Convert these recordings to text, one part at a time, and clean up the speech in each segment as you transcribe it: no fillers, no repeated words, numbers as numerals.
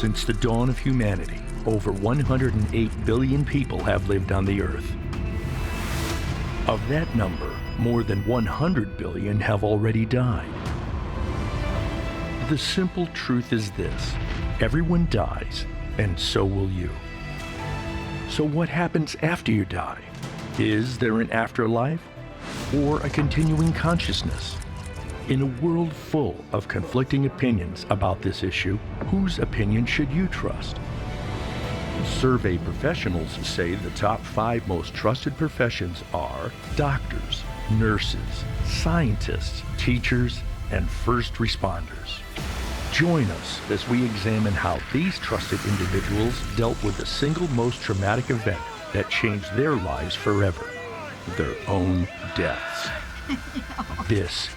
Since the dawn of humanity, over 108 billion people have lived on the Earth. Of that number, more than 100 billion have already died. The simple truth is this: everyone dies, and so will you. So what happens after you die? Is there an afterlife or a continuing consciousness? In a world full of conflicting opinions about this issue, whose opinion should you trust? Survey professionals say the top 5 most trusted professions are doctors, nurses, scientists, teachers, and first responders. Join us as we examine how these trusted individuals dealt with the single most traumatic event that changed their lives forever: their own deaths. This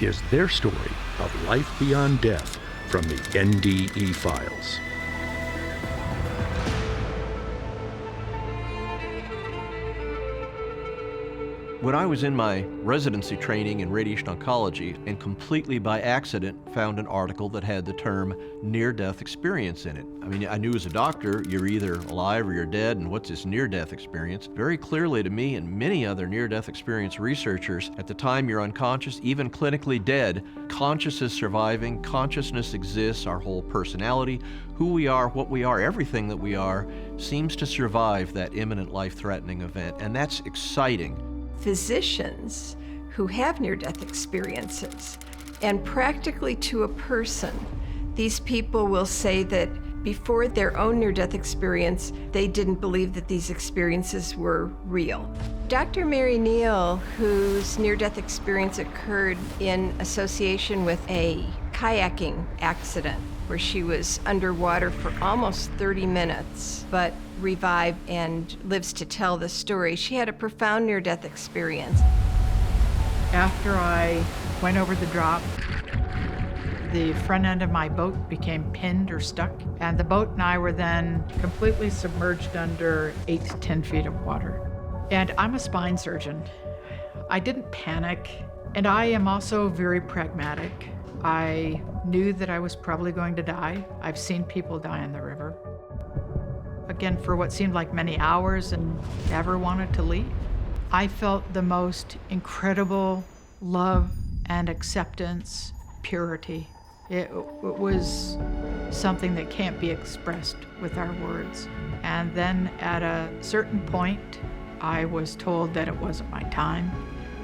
is their story of life beyond death from the NDE files. When I was in my residency training in radiation oncology and completely by accident found an article that had the term near-death experience in it. I mean, I knew as a doctor, you're either alive or you're dead, and what's this near-death experience? Very clearly to me and many other near-death experience researchers, at the time you're unconscious, even clinically dead, conscious is surviving, consciousness exists, our whole personality, who we are, what we are, everything that we are, seems to survive that imminent life-threatening event, and that's exciting. Physicians who have near-death experiences, and practically to a person, these people will say that before their own near-death experience, they didn't believe that these experiences were real. Dr. Mary Neal, whose near-death experience occurred in association with a kayaking accident, where she was underwater for almost 30 minutes, but revived and lives to tell the story. She had a profound near-death experience. After I went over the drop, the front end of my boat became pinned or stuck, and the boat and I were then completely submerged under 8 to 10 feet of water. And I'm a spine surgeon. I didn't panic, and I am also very pragmatic. I knew that I was probably going to die. I've seen people die in the river. Again, for what seemed like many hours, and never wanted to leave. I felt the most incredible love and acceptance, purity. It was something that can't be expressed with our words. And then at a certain point, I was told that it wasn't my time,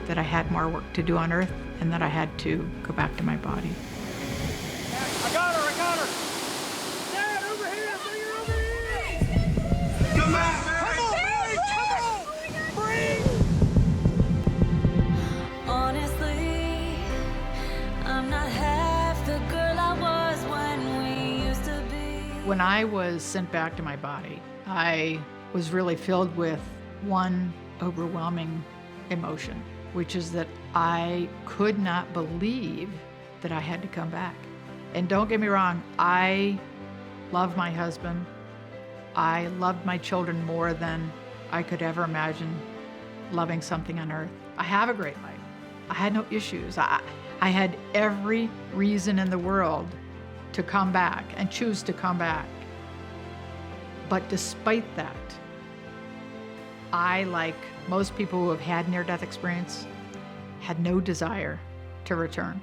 that I had more work to do on Earth, and that I had to go back to my body. I got her! Dad, over here! Bring her over here! Come on, Mary! Come on! Bring! Honestly, I'm not half the girl I was when we used to be. When I was sent back to my body, I was really filled with one overwhelming emotion, which is that I could not believe that I had to come back. And don't get me wrong, I love my husband. I loved my children more than I could ever imagine loving something on Earth. I have a great life. I had no issues. I had every reason in the world to come back and choose to come back. But despite that, I, like most people who have had near-death experience, had no desire to return.